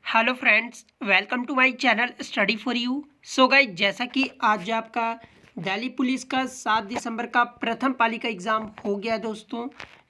Hello friends, welcome to my channel study for you. So guys, जैसा कि आज आपका दिल्ली पुलिस का 7 दिसंबर का प्रथम पाली का एग्ज़ाम हो गया है दोस्तों,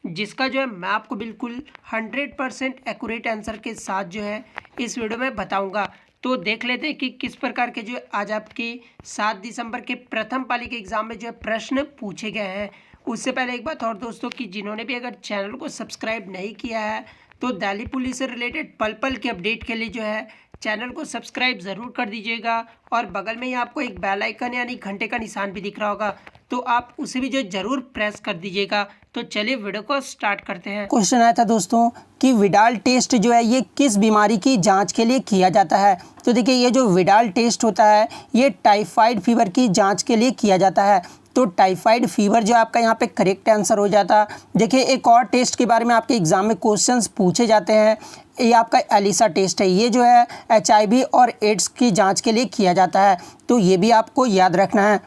जिसका जो है मैं आपको बिल्कुल 100% एक्यूरेट आंसर के साथ जो है इस वीडियो में बताऊंगा। तो देख लेते हैं कि किस प्रकार के जो है आज आपके 7 दिसंबर के प्रथम पाली के एग्ज़ाम में जो है प्रश्न पूछे गए हैं। उससे पहले एक बात और दोस्तों, कि जिन्होंने भी अगर चैनल को सब्सक्राइब नहीं किया है तो दिल्ली पुलिस से रिलेटेड पल पल के अपडेट के लिए जो है चैनल को सब्सक्राइब ज़रूर कर दीजिएगा। और बगल में ही आपको एक बेल आइकन यानी घंटे का निशान भी दिख रहा होगा, तो आप उसे भी जो ज़रूर प्रेस कर दीजिएगा। तो चलिए वीडियो को स्टार्ट करते हैं। क्वेश्चन आया था दोस्तों कि विडाल टेस्ट जो है ये किस बीमारी की जांच के लिए किया जाता है। तो देखिए, ये जो विडाल टेस्ट होता है ये टाइफाइड फीवर की जांच के लिए किया जाता है। तो टाइफाइड फीवर जो आपका यहाँ पे करेक्ट आंसर हो जाता। देखिए, एक और टेस्ट के बारे में आपके एग्जाम में क्वेश्चंस पूछे जाते हैं, ये आपका एलिसा टेस्ट है। ये जो है HIV और एड्स की जांच के लिए किया जाता है, तो ये भी आपको याद रखना है।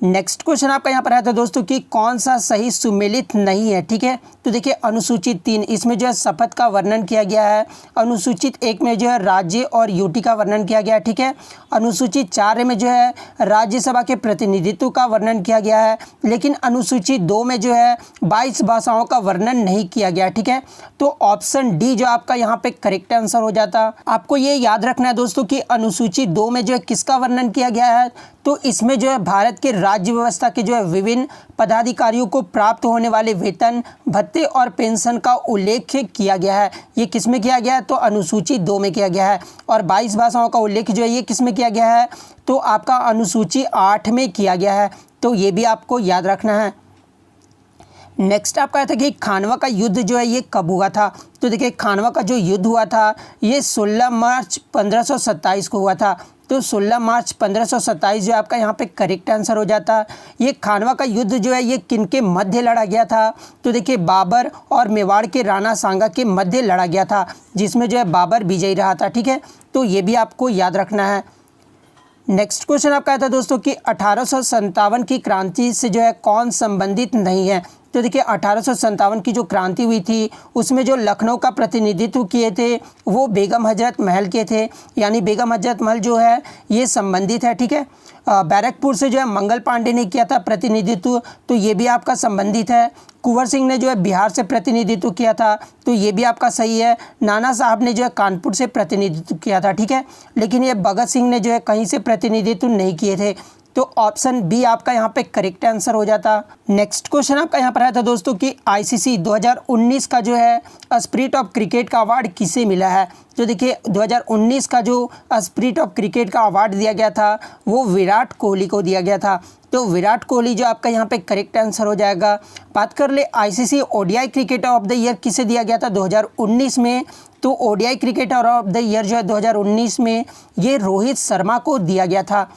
नेक्स्ट क्वेश्चन आपका यहाँ पर आया था दोस्तों कि कौन सा सही सुमेलित नहीं है। ठीक है, तो देखिए, अनुसूचित 3 इसमें जो है शपथ का वर्णन किया गया है। अनुसूचित 1 में जो है राज्य और यूटी का वर्णन किया गया है। ठीक है, अनुसूचित 4 में जो है राज्यसभा के प्रतिनिधित्व का वर्णन किया गया है, लेकिन अनुसूचित 2 में जो है 22 भाषाओं का वर्णन नहीं किया गया। ठीक है, तो ऑप्शन डी जो आपका यहाँ पे करेक्ट आंसर हो जाता। आपको ये याद रखना है दोस्तों कि अनुसूचित 2 में जो है किसका वर्णन किया गया है, तो इसमें जो है भारत के राज्य व्यवस्था के जो है विभिन्न पदाधिकारियों को प्राप्त होने वाले वेतन, भत्ते और पेंशन का उल्लेख किया गया है। ये किस में किया गया है, तो अनुसूची 2 में किया गया है। और 22 भाषाओं का उल्लेख जो है ये किस में किया गया है, तो आपका अनुसूची 8 में किया गया है। तो ये भी आपको याद रखना है। नेक्स्ट आपका था कि खानवा का युद्ध जो है ये कब हुआ था। तो देखिए, खानवा का जो युद्ध हुआ था ये 16 मार्च 1527 को हुआ था। तो 16 मार्च 1527 जो आपका यहाँ पे करेक्ट आंसर हो जाता। ये खानवा का युद्ध जो है ये किनके मध्य लड़ा गया था, तो देखिए बाबर और मेवाड़ के राणा सांगा के मध्य लड़ा गया था, जिसमें जो है बाबर विजयी रहा था। ठीक है, तो ये भी आपको याद रखना है। नेक्स्ट क्वेश्चन आपका था दोस्तों कि 1857 की क्रांति से जो है कौन संबंधित नहीं है। तो देखिए, 1857 की जो क्रांति हुई थी उसमें जो लखनऊ का प्रतिनिधित्व किए थे वो बेगम हजरत महल के थे, यानी बेगम हजरत महल जो है ये संबंधित है। ठीक है, बैरकपुर से जो है मंगल पांडे ने किया था प्रतिनिधित्व, तो ये भी आपका संबंधित है। कुंवर सिंह ने जो है बिहार से प्रतिनिधित्व किया था, तो ये भी आपका सही है। नाना साहब ने जो है कानपुर से प्रतिनिधित्व किया था। ठीक है, लेकिन ये भगत सिंह ने जो है कहीं से प्रतिनिधित्व नहीं किए थे, तो ऑप्शन बी आपका यहाँ पे करेक्ट आंसर हो जाता। नेक्स्ट क्वेश्चन आपका यहाँ पर आया था दोस्तों कि ICC 2019 का जो है स्पिरिट ऑफ क्रिकेट का अवार्ड किसे मिला है। तो देखिए, 2019 का जो स्पिरिट ऑफ क्रिकेट का अवार्ड दिया गया था वो विराट कोहली को दिया गया था। तो विराट कोहली जो आपका यहाँ पे करेक्ट आंसर हो जाएगा। बात कर ले ICC ODI cricketer of the year किसे दिया गया था 2019 में, तो ODI cricketer of the year जो है 2019 में ये रोहित शर्मा को दिया गया था।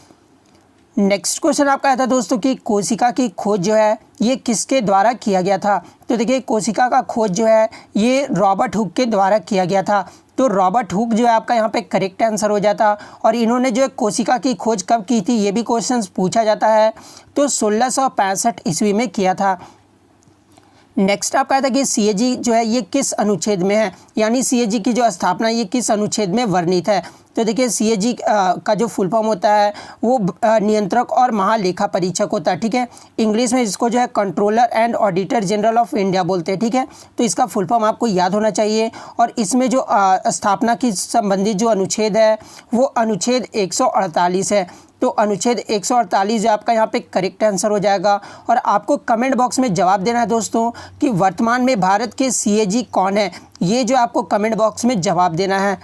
नेक्स्ट क्वेश्चन आपका आया था दोस्तों कि कोशिका की खोज जो है ये किसके द्वारा किया गया था। तो देखिए, कोशिका का खोज जो है ये रॉबर्ट हुक के द्वारा किया गया था। तो रॉबर्ट हुक जो है आपका यहाँ पे करेक्ट आंसर हो जाता। और इन्होंने जो है कोशिका की खोज कब की थी ये भी क्वेश्चन पूछा जाता है, तो 1665 ईस्वी में किया था। नेक्स्ट आपका था कि CAG जो है ये किस अनुच्छेद में है, यानी CAG की जो स्थापना ये किस अनुच्छेद में वर्णित है। तो देखिए, CAG का जो फुल फॉर्म होता है वो नियंत्रक और महालेखा परीक्षक होता है। ठीक है, इंग्लिश में इसको जो है controller and auditor general of India बोलते हैं। ठीक है, तो इसका फुल फॉर्म आपको याद होना चाहिए। और इसमें जो स्थापना की संबंधित जो अनुच्छेद है वो अनुच्छेद 148 है। तो अनुच्छेद 148 जो आपका यहाँ पे करेक्ट आंसर हो जाएगा। और आपको कमेंट बॉक्स में जवाब देना है दोस्तों कि वर्तमान में भारत के CAG कौन है, ये जो आपको कमेंट बॉक्स में जवाब देना है।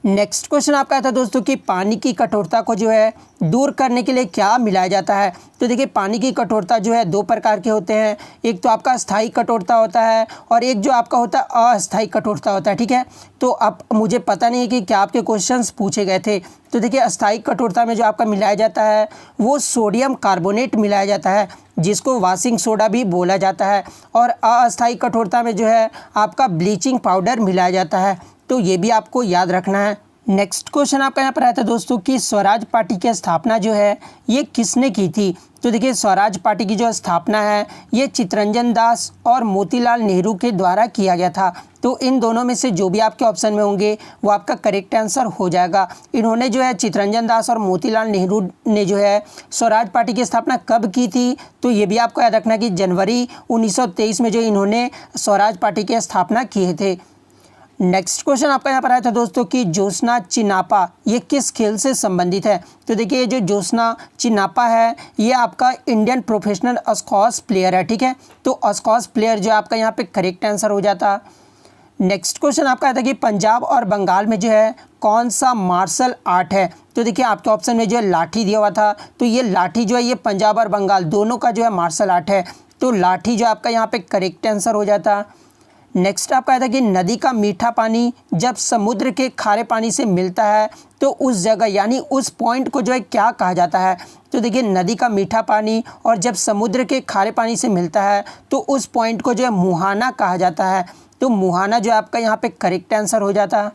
नेक्स्ट क्वेश्चन आपका था दोस्तों कि पानी की कठोरता को जो है दूर करने के लिए क्या मिलाया जाता है। तो देखिए, पानी की कठोरता जो है 2 प्रकार के होते हैं, एक तो आपका स्थायी कठोरता होता है और एक जो आपका होता है अस्थायी कठोरता होता है। ठीक है, तो अब मुझे पता नहीं है कि क्या आपके क्वेश्चंस पूछे गए थे। तो देखिए, अस्थायी कठोरता में जो आपका मिलाया जाता है वो सोडियम कार्बोनेट मिलाया जाता है, जिसको वॉशिंग सोडा भी बोला जाता है। और अस्थायी कठोरता में जो है आपका ब्लीचिंग पाउडर मिलाया जाता है, तो ये भी आपको याद रखना है। नेक्स्ट क्वेश्चन आपका यहाँ पर आया था दोस्तों कि स्वराज पार्टी की स्थापना जो है ये किसने की थी। तो देखिए स्वराज पार्टी की जो स्थापना है ये चित्तरंजन दास और मोतीलाल नेहरू के द्वारा किया गया था। तो इन दोनों में से जो भी आपके ऑप्शन में होंगे वो आपका करेक्ट आंसर हो जाएगा। इन्होंने जो है चित्तरंजन दास और मोतीलाल नेहरू ने जो है स्वराज पार्टी की स्थापना कब की थी, तो ये भी आपको याद रखना कि जनवरी 1923 में जो इन्होंने स्वराज पार्टी की स्थापना किए थे। नेक्स्ट क्वेश्चन आपका यहाँ पर आया था दोस्तों कि ज्योत्सना चिन्नापा ये किस खेल से संबंधित है। तो देखिए ये जो ज्योत्सना चिन्नापा है ये आपका इंडियन प्रोफेशनल स्क्वॉश प्लेयर है, ठीक है। तो स्क्वॉश प्लेयर जो आपका यहाँ पे करेक्ट आंसर हो जाता। नेक्स्ट क्वेश्चन आपका आया था कि पंजाब और बंगाल में जो है कौन सा मार्शल आर्ट है। तो देखिए आपके ऑप्शन में जो है लाठी दिया हुआ था, तो ये लाठी जो है ये पंजाब और बंगाल दोनों का जो है मार्शल आर्ट है। तो लाठी जो आपका यहाँ पे करेक्ट आंसर हो जाता। नेक्स्ट आपका आया था कि नदी का मीठा पानी जब समुद्र के खारे पानी से मिलता है तो उस जगह यानी उस पॉइंट को जो है क्या कहा जाता है। तो देखिए नदी का मीठा पानी और जब समुद्र के खारे पानी से मिलता है तो उस पॉइंट को जो है मुहाना कहा जाता है। तो मुहाना जो आपका यहाँ पे करेक्ट आंसर हो जाता।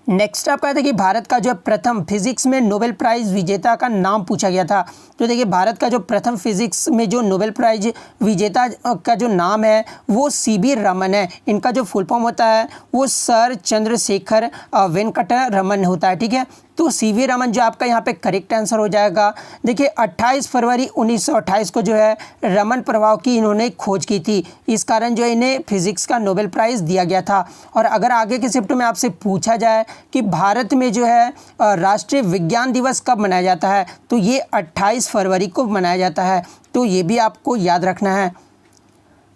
नेक्स्ट आपका था कि भारत का जो प्रथम फिजिक्स में नोबेल प्राइज़ विजेता का नाम पूछा गया था। तो देखिए भारत का जो प्रथम फिजिक्स में जो नोबेल प्राइज़ विजेता का जो नाम है वो CB रमन है। इनका जो फुल फॉर्म होता है वो सर चंद्रशेखर वेंकट रमन होता है, ठीक है। तो CB रमन जो आपका यहाँ पे करेक्ट आंसर हो जाएगा। देखिए 28 फरवरी 1928 को जो है रमन प्रभाव की इन्होंने खोज की थी, इस कारण जो इन्हें फिजिक्स का नोबेल प्राइज़ दिया गया था। और अगर आगे के शिफ्ट में आपसे पूछा जाए कि भारत में जो है राष्ट्रीय विज्ञान दिवस कब मनाया जाता है, तो ये 28 फरवरी को मनाया जाता है। तो ये भी आपको याद रखना है।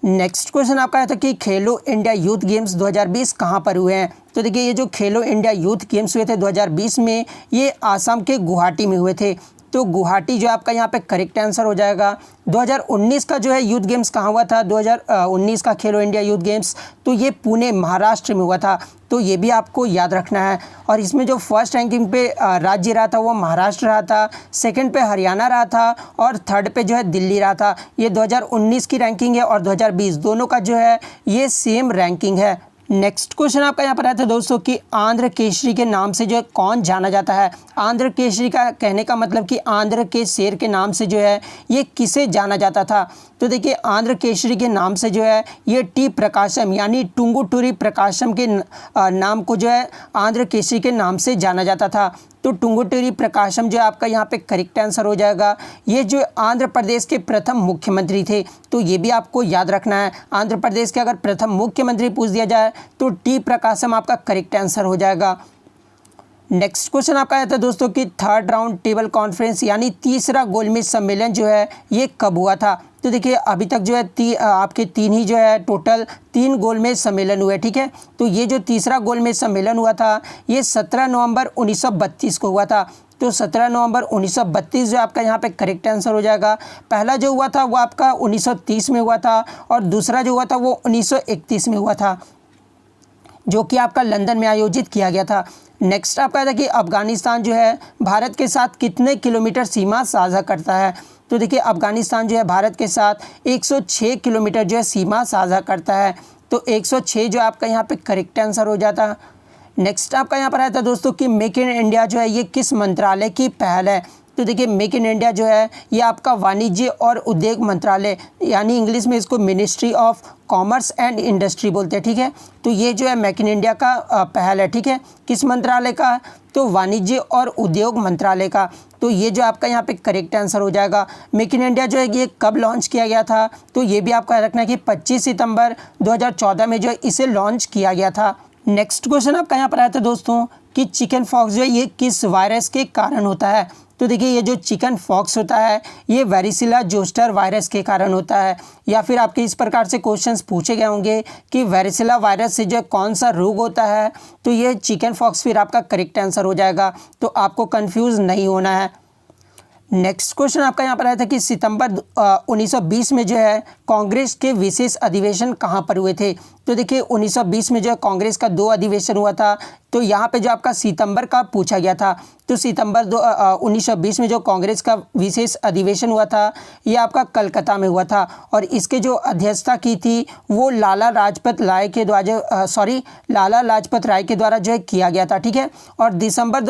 नेक्स्ट क्वेश्चन आपका है था कि खेलो इंडिया यूथ गेम्स 2020 कहाँ पर हुए हैं। तो देखिए ये जो खेलो इंडिया यूथ गेम्स हुए थे 2020 में ये आसाम के गुवाहाटी में हुए थे। तो गुवाहाटी जो आपका यहाँ पे करेक्ट आंसर हो जाएगा। 2019 का जो है यूथ गेम्स कहाँ हुआ था, 2019 का खेलो इंडिया यूथ गेम्स तो ये पुणे महाराष्ट्र में हुआ था। तो ये भी आपको याद रखना है। और इसमें जो फर्स्ट रैंकिंग पे राज्य रहा था वो महाराष्ट्र रहा था, सेकंड पे हरियाणा रहा था और थर्ड पे जो है दिल्ली रहा था। ये 2019 की रैंकिंग है और 2020 दोनों का जो है ये सेम रैंकिंग है। नेक्स्ट क्वेश्चन आपका यहाँ पर आया था दोस्तों कि आंध्र केसरी के नाम से जो है कौन जाना जाता है। आंध्र केसरी का कहने का मतलब कि आंध्र के शेर के नाम से जो है ये किसे जाना जाता था। तो देखिए आंध्र केसरी के नाम से जो है ये टी प्रकाशम यानी टुंगुटुरी प्रकाशम के नाम को जो है आंध्र केसरी के नाम से जाना जाता था। तो टुंगुटुरी प्रकाशम जो आपका यहाँ पे करेक्ट आंसर हो जाएगा। ये जो आंध्र प्रदेश के प्रथम मुख्यमंत्री थे, तो ये भी आपको याद रखना है। आंध्र प्रदेश के अगर प्रथम मुख्यमंत्री पूछ दिया जाए तो टी प्रकाशम आपका करेक्ट आंसर हो जाएगा। नेक्स्ट क्वेश्चन आपका आया था दोस्तों कि थर्ड राउंड टेबल कॉन्फ्रेंस यानी तीसरा गोलमेज सम्मेलन जो है ये कब हुआ था। तो देखिए अभी तक जो है आपके तीन ही जो है टोटल 3 गोलमेज सम्मेलन हुए, ठीक है। तो ये जो तीसरा गोलमेज सम्मेलन हुआ था ये 17 नवंबर 1932 को हुआ था। तो 17 नवंबर 1932 जो आपका यहाँ पे करेक्ट आंसर हो जाएगा। पहला जो हुआ था वो आपका 1930 में हुआ था और दूसरा जो हुआ था वो 1931 में हुआ था, जो कि आपका लंदन में आयोजित किया गया था। नेक्स्ट आपका था कि अफ़गानिस्तान जो है भारत के साथ कितने किलोमीटर सीमा साझा करता है। तो देखिए अफ़गानिस्तान जो है भारत के साथ 106 किलोमीटर जो है सीमा साझा करता है। तो 106 जो आपका यहाँ पे करेक्ट आंसर हो जाता। नेक्स्ट आपका यहाँ पर आया था दोस्तों कि मेक इन इंडिया जो है ये किस मंत्रालय की पहल है। तो देखिए मेक इन इंडिया जो है ये आपका वाणिज्य और उद्योग मंत्रालय यानी इंग्लिश में इसको ministry of commerce and industry बोलते हैं, ठीक है। तो ये जो है मेक इन इंडिया का पहल है, ठीक है। किस मंत्रालय का, तो वाणिज्य और उद्योग मंत्रालय का। तो ये जो आपका यहाँ पे करेक्ट आंसर हो जाएगा। मेक इन इंडिया जो है ये कब लॉन्च किया गया था, तो ये भी आपका रखना है कि 25 सितंबर 2014 में जो है इसे लॉन्च किया गया था। नेक्स्ट क्वेश्चन आपका यहाँ पर आया था दोस्तों कि चिकन पॉक्स जो है ये किस वायरस के कारण होता है। तो देखिए ये जो चिकन पॉक्स होता है ये वेरिसिला जोस्टर वायरस के कारण होता है। या फिर आपके इस प्रकार से क्वेश्चंस पूछे गए होंगे कि वेरिसिला वायरस से जो कौन सा रोग होता है, तो ये चिकन पॉक्स फिर आपका करेक्ट आंसर हो जाएगा। तो आपको कंफ्यूज नहीं होना है। नेक्स्ट क्वेश्चन आपका यहाँ पर आया था कि सितंबर 1920 में जो है कांग्रेस के विशेष अधिवेशन कहाँ पर हुए थे। तो देखिए 1920 में जो है कांग्रेस का 2 अधिवेशन हुआ था, तो यहाँ पे जो आपका सितंबर का पूछा गया था, तो सितंबर 1920 में जो कांग्रेस का विशेष अधिवेशन हुआ था ये आपका कलकत्ता में हुआ था और इसके जो अध्यक्षता की थी वो लाला लाजपत राय के द्वारा जो है किया गया था, ठीक है। और दिसंबर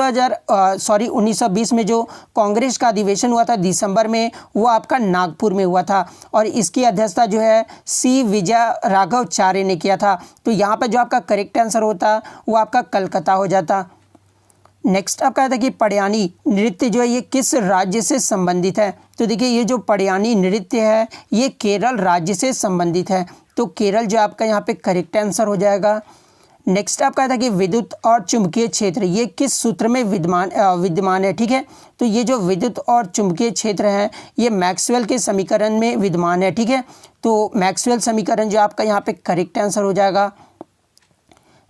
1920 में जो कांग्रेस का अधिवेशन हुआ था दिसंबर में, वो आपका नागपुर में हुआ था और इसकी अध्यक्षता जो है सी विजयराघवाचार्य ने किया था। तो यहाँ पर जो आपका करेक्ट आंसर होता वो आपका कलकत्ता हो जाता। नेक्स्ट आपका था कि पढ़यानी नृत्य जो है ये किस राज्य से संबंधित है। तो देखिए ये जो पढ़यानी नृत्य है ये केरल राज्य से संबंधित है, तो केरल जो आपका यहाँ पे करेक्ट आंसर हो जाएगा। नेक्स्ट आपका था कि विद्युत और चुंबकीय क्षेत्र ये किस सूत्र में विद्यमान है, ठीक है। तो ये जो विद्युत और चुंबकीय क्षेत्र है ये मैक्सवेल के समीकरण में विद्यमान है, ठीक है। तो मैक्सवेल समीकरण जो आपका यहाँ पे करेक्ट आंसर हो जाएगा।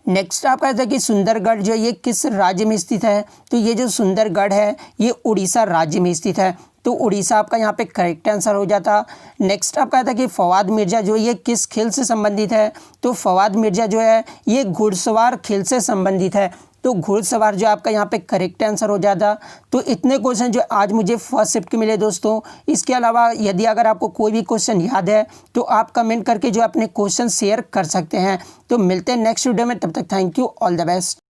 नेक्स्ट आपका था कि सुंदरगढ़ जो ये किस राज्य में स्थित है। तो ये जो सुंदरगढ़ है ये उड़ीसा राज्य में स्थित है, तो उड़ीसा आपका यहाँ पे करेक्ट आंसर हो जाता। नेक्स्ट आपका था कि फवाद मिर्जा जो ये किस खेल से संबंधित है। तो फवाद मिर्जा जो है ये घुड़सवार खेल से संबंधित है, तो घुड़सवार जो आपका यहाँ पे करेक्ट आंसर हो जाता। तो इतने क्वेश्चन जो आज मुझे फर्स्ट शिफ्ट के मिले दोस्तों। इसके अलावा यदि अगर आपको कोई भी क्वेश्चन याद है तो आप कमेंट करके जो अपने क्वेश्चन शेयर कर सकते हैं। तो मिलते हैं नेक्स्ट वीडियो में, तब तक thank you, all the best.